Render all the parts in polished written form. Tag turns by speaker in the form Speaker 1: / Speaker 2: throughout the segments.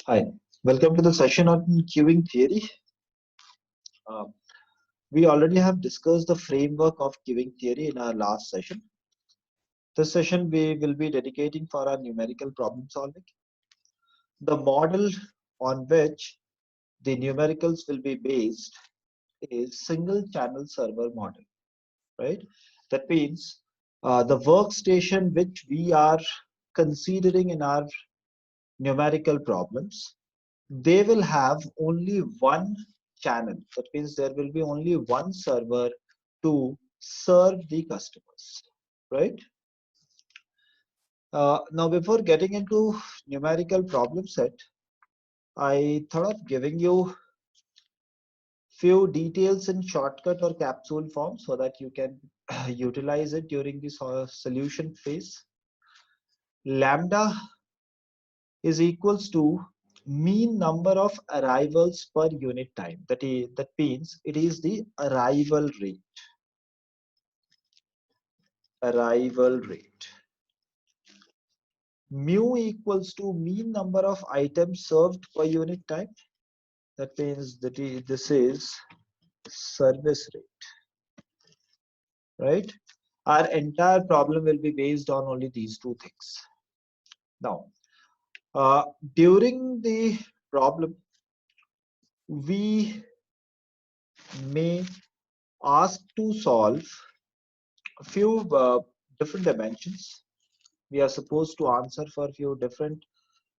Speaker 1: Hi, welcome to the session on queuing theory. Uh, we already have discussed the framework of queuing theory in our last session. This session we will be dedicating for our numerical problem solving. The model on which the numericals will be based is single channel server model, right? That means the workstation which we are considering in our numerical problems, they will have only one channel. That means there will be only one server to serve the customers, right? Now, before getting into numerical problem set, I thought of giving you few details in shortcut or capsule form so that you can utilize it during the solution phase. Lambda is equals to mean number of arrivals per unit time. That means it is the arrival rate. Arrival rate. Mu equals to mean number of items served per unit time. That means this is service rate, right? Our entire problem will be based on only these two things. Now, during the problem, we may ask to solve a few different dimensions. We are supposed to answer for a few different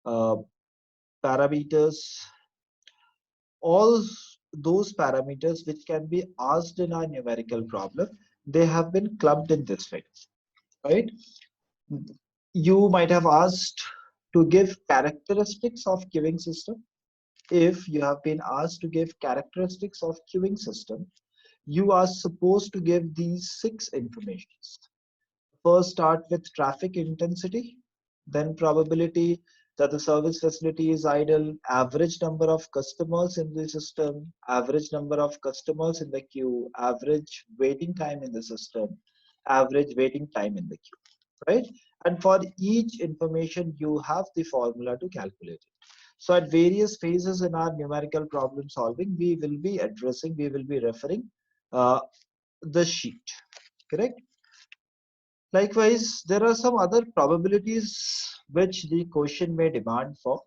Speaker 1: uh, parameters. All those parameters which can be asked in our numerical problem, they have been clubbed in this way, right? You might have asked to give characteristics of queuing system. If you have been asked to give characteristics of queuing system, you are supposed to give these six informations. First, start with traffic intensity, then probability that the service facility is idle, average number of customers in the system, average number of customers in the queue, average waiting time in the system, average waiting time in the queue, right? And for each information, you have the formula to calculate it. So at various phases in our numerical problem solving, we will be referring uh, the sheet, correct? Likewise, there are some other probabilities which the question may demand for,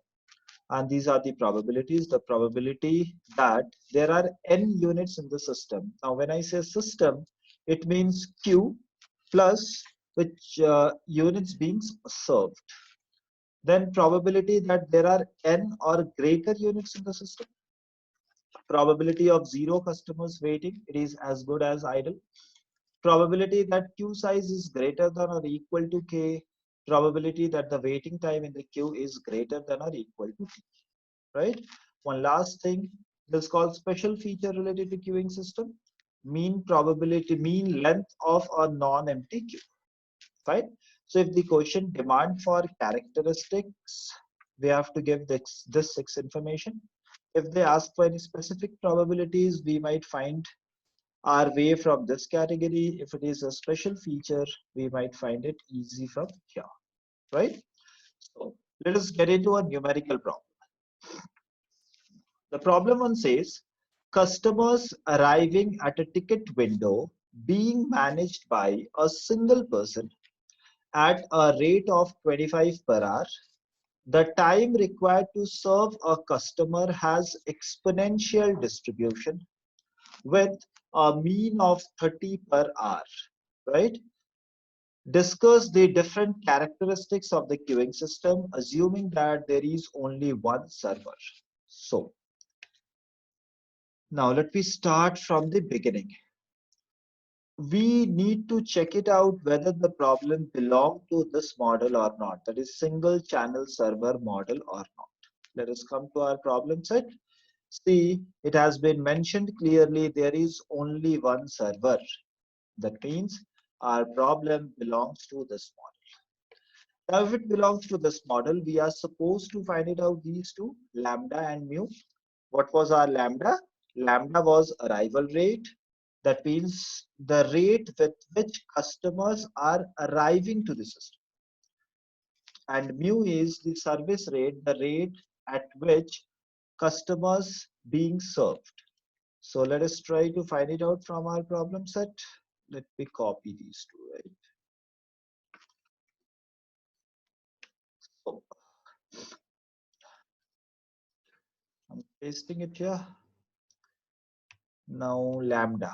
Speaker 1: and these are the probabilities. The probability that there are n units in the system. Now, when I say system, it means Q plus which units being served. Then probability that there are n or greater units in the system. Probability of zero customers waiting, it is as good as idle. Probability that queue size is greater than or equal to k, probability that the waiting time in the queue is greater than or equal to t, right? One last thing, this is called special feature related to queuing system, mean probability, mean length of a non-empty queue, right? So if the question demand for characteristics, we have to give this six information. If they ask for any specific probabilities, we might find our way from this category. If it is a special feature, we might find it easy from here, right? So let us get into a numerical problem. The problem one says, customers arriving at a ticket window being managed by a single person at a rate of 25 per hour. The time required to serve a customer has exponential distribution with a mean of 30 per hour, right? Discuss the different characteristics of the queuing system, assuming that there is only one server. So now let me start from the beginning. We need to check it out whether the problem belongs to this model or not, that is single channel server model or not. Let us come to our problem set. See, it has been mentioned clearly there is only one server. That means our problem belongs to this model. Now, if it belongs to this model, we are supposed to find it out these two, lambda and mu. What was our lambda? Lambda was arrival rate. That means the rate with which customers are arriving to the system. And mu is the service rate, the rate at which customers being served. So let us try to find it out from our problem set. Let me copy these two, right? So I'm pasting it here. Now lambda.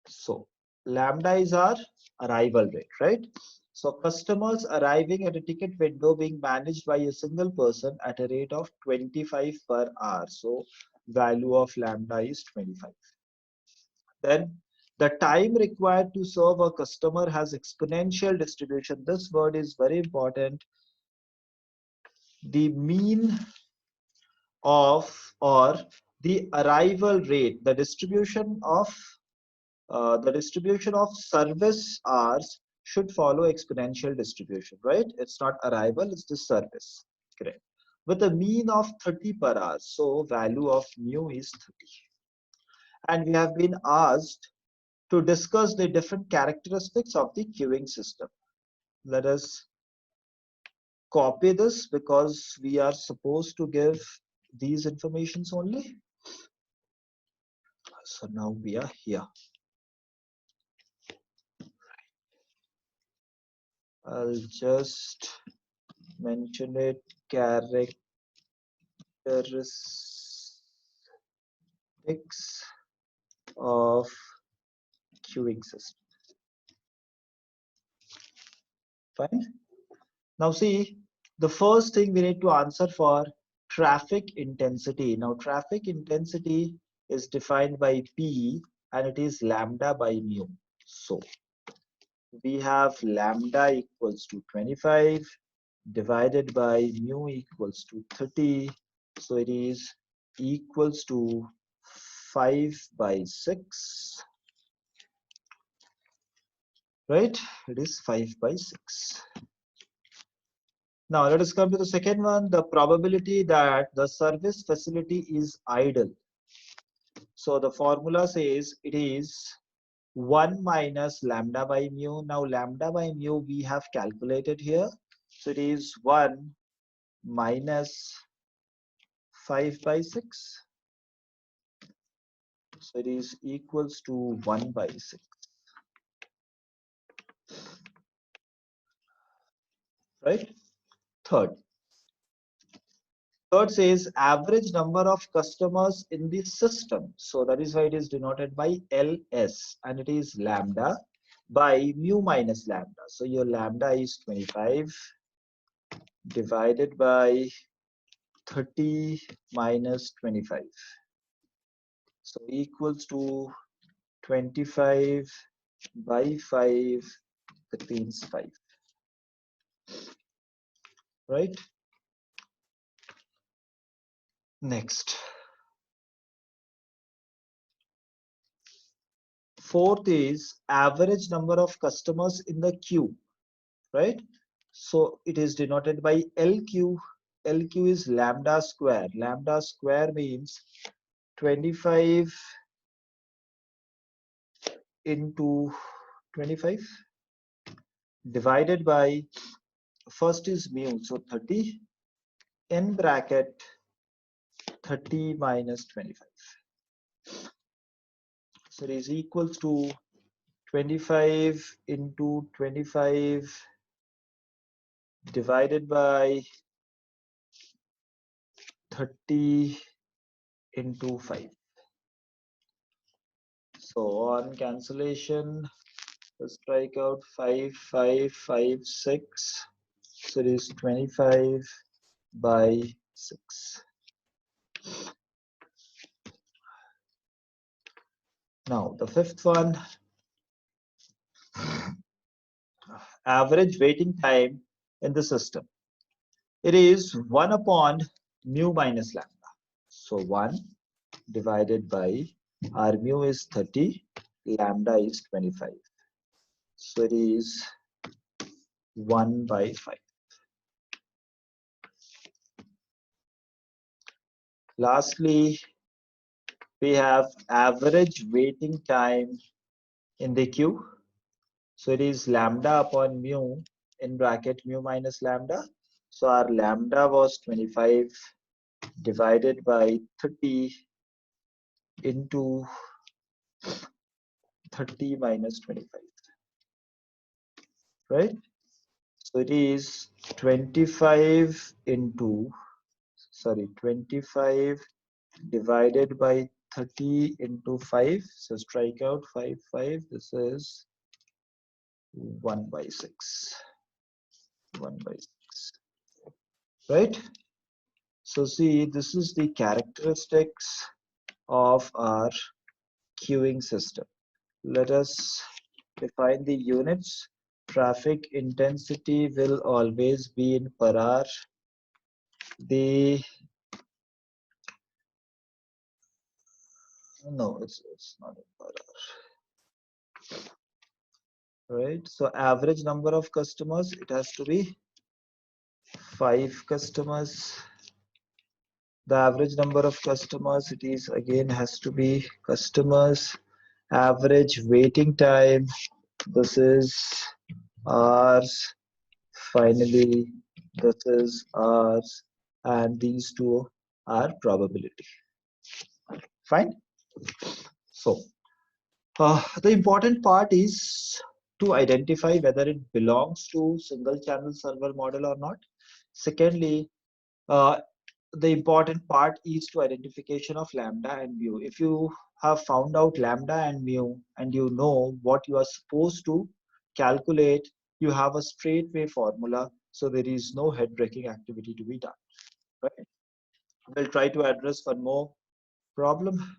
Speaker 1: So lambda is our arrival rate, right? So customers arriving at a ticket window being managed by a single person at a rate of 25 per hour. So value of lambda is 25. Then the time required to serve a customer has exponential distribution. This word is very important. The mean of, or the arrival rate, the distribution of service hours should follow exponential distribution, right? It's not arrival, it's the service. Correct. With a mean of 30 per hour. So value of mu is 30. And we have been asked to discuss the different characteristics of the queuing system. Let us copy this because we are supposed to give these informations only. So now we are here. I'll just mention it, characteristics of queuing system. Fine. Now see, the first thing we need to answer for traffic intensity. Now traffic intensity is defined by P and it is lambda by mu. So we have lambda equals to 25 divided by mu equals to 30. So it is equals to 5 by 6. Right? It is 5 by 6. Now let us come to the second one, the probability that the service facility is idle. So the formula says it is 1 minus lambda by mu. Now lambda by mu we have calculated here. So it is 1 minus 5 by 6. So it is equals to 1 by 6. Right? Third says average number of customers in the system. So that is why it is denoted by LS and it is lambda by mu minus lambda. So your lambda is 25 divided by 30 minus 25. So equals to 25 by 5, that means 5. Right? Next. Fourth is average number of customers in the queue, right? So it is denoted by LQ. LQ is lambda square. Lambda square means 25 into 25 divided by, first is mu, so 30 in bracket 30 minus 25. So it is equals to 25 into 25 divided by 30 into 5. So on cancellation, let's strike out 5, 5, 5, 6. So it is 25 by 6. Now the fifth one, average waiting time in the system. It is 1 upon mu minus lambda. So 1 divided by, our mu is 30, lambda is 25. So it is 1 by 5. Lastly, we have average waiting time in the queue. So it is lambda upon mu in bracket mu minus lambda. So our lambda was 25 divided by 30 into 30 minus 25, right? So it is 25 into, sorry, 25 divided by 30 into 5. So strike out 5. This is 1 by 6. 1 by 6. Right? So see, this is the characteristics of our queuing system. Let us define the units. Traffic intensity will always be in per hour. The no, it's not in per hour. Right? So average number of customers, it has to be 5 customers. The average number of customers, it is again has to be customers. Average waiting time, this is hours. Finally, this is hours, and these two are probability. Fine. So the important part is to identify whether it belongs to single channel server model or not. Secondly, uh, the important part is to identification of lambda and mu. If you have found out lambda and mu and you know what you are supposed to calculate, you have a straightway formula, so there is no head breaking activity to be done. Right? We'll try to address one more problem.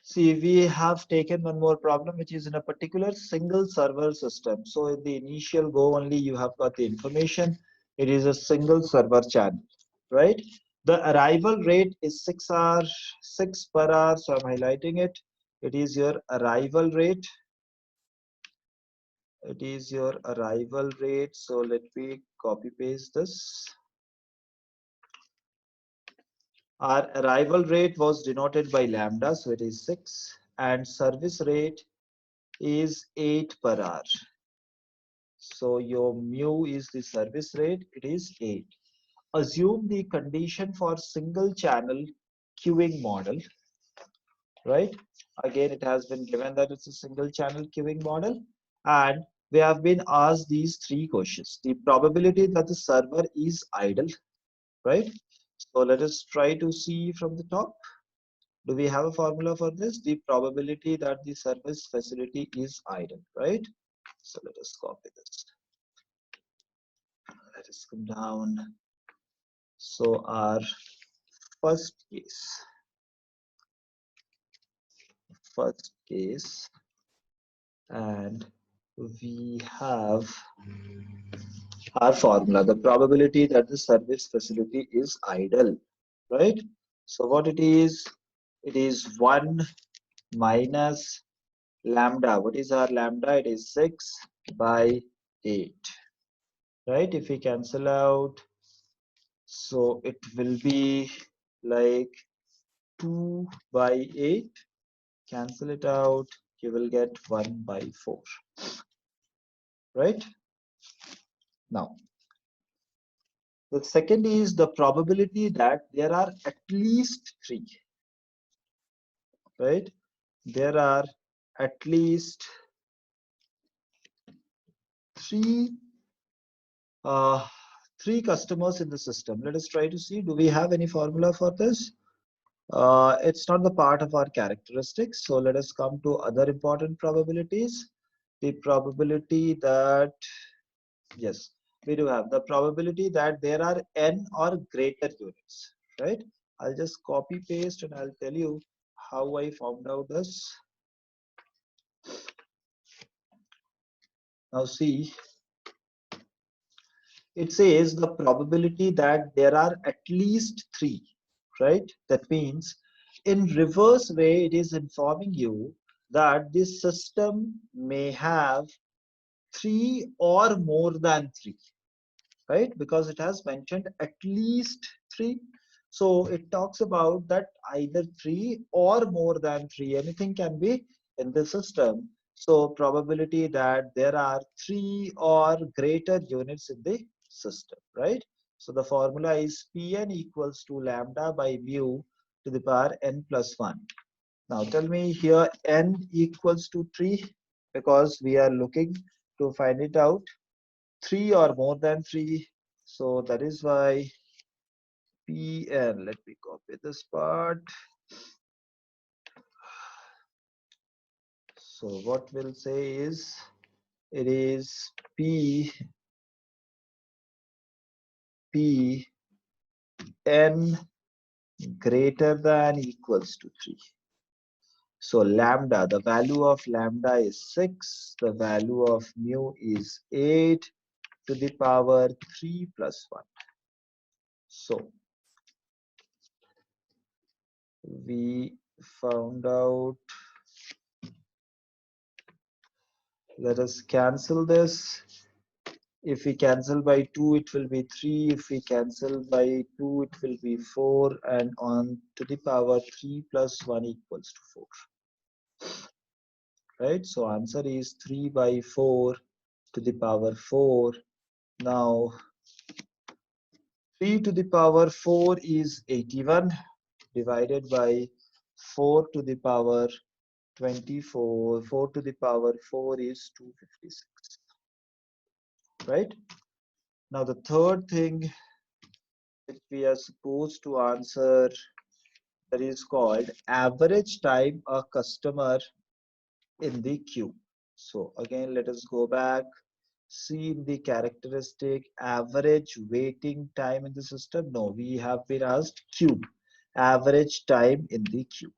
Speaker 1: See, we have taken one more problem which is in a particular single server system. So in the initial go only you have got the information. It is a single server channel, right? The arrival rate is 6 hours, 6 per hour. So I'm highlighting it. It is your arrival rate. It is your arrival rate. So let me copy paste this. Our arrival rate was denoted by lambda, so it is 6, and service rate is 8 per hour. So your mu is the service rate, it is 8. Assume the condition for single channel queuing model, right? Again, it has been given that it's a single channel queuing model, and we have been asked these 3 questions. The probability that the server is idle, right? So let us try to see from the top. Do we have a formula for this? The probability that the service facility is idle, right? So let us copy this. Let us come down. So our first case, and we have our formula, the probability that the service facility is idle, right? So what it is 1 minus lambda. What is our lambda? It is 6 by 8, right? If we cancel out, so it will be like 2 by 8. Cancel it out, you will get 1 by 4, right? Now, the second is the probability that there are at least 3, right? There are at least 3 uh, 3 customers in the system. Let us try to see, do we have any formula for this? It's not the part of our characteristics. So let us come to other important probabilities. The probability that, yes, we do have the probability that there are n or greater units, right? I'll just copy paste and I'll tell you how I found out this. Now see, it says the probability that there are at least 3, right? That means in reverse way, it is informing you that this system may have 3 or more than 3, right? Because it has mentioned at least 3. So it talks about that either 3 or more than 3, anything can be in the system. So probability that there are 3 or greater units in the system, right? So the formula is Pn equals to lambda by mu to the power n plus 1. Now tell me here n equals to 3 because we are looking to find it out 3 or more than 3. So that is why Pn, let me copy this part. So what we'll say is it is P n greater than equals to 3. So lambda, the value of lambda is 6, the value of mu is 8 to the power 3 plus 1. So we found out, let us cancel this. If we cancel by 2, it will be 3. If we cancel by 2, it will be 4. And on to the power 3 plus 1 equals to 4. Right? So answer is 3 by 4 to the power 4. Now 3 to the power 4 is 81 divided by 4 to the power 24. 4 to the power 4 is 256. Right? Now the third thing that we are supposed to answer, that is called average time a customer in the queue. So again, let us go back. See the characteristic average waiting time in the system. No, we have been asked queue. Average time in the queue.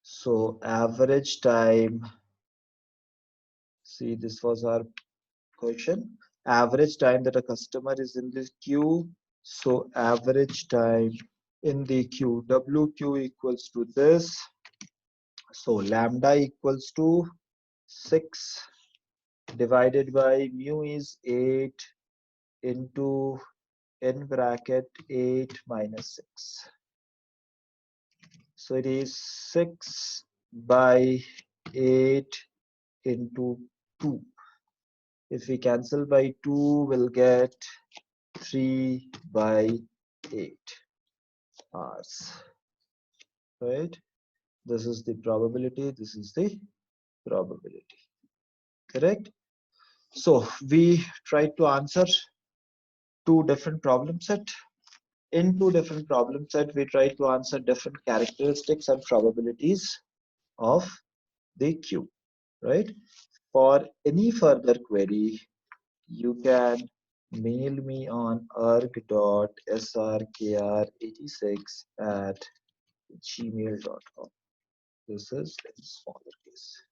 Speaker 1: So average time. See, this was our question. Average time that a customer is in the queue. So average time in the queue. WQ equals to this. So lambda equals to 6 divided by mu is 8 into n bracket 8 minus 6. So it is 6 by 8 into 2. If we cancel by 2, we'll get 3 by 8 hours. Right? This is the probability. This is the probability. Correct? So we tried to answer two different problem set. In two different problem set, we try to answer different characteristics and probabilities of the queue, right? For any further query, you can mail me on arg.srkr86@gmail.com. This is in smaller case.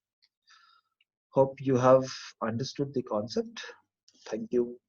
Speaker 1: Hope you have understood the concept. Thank you.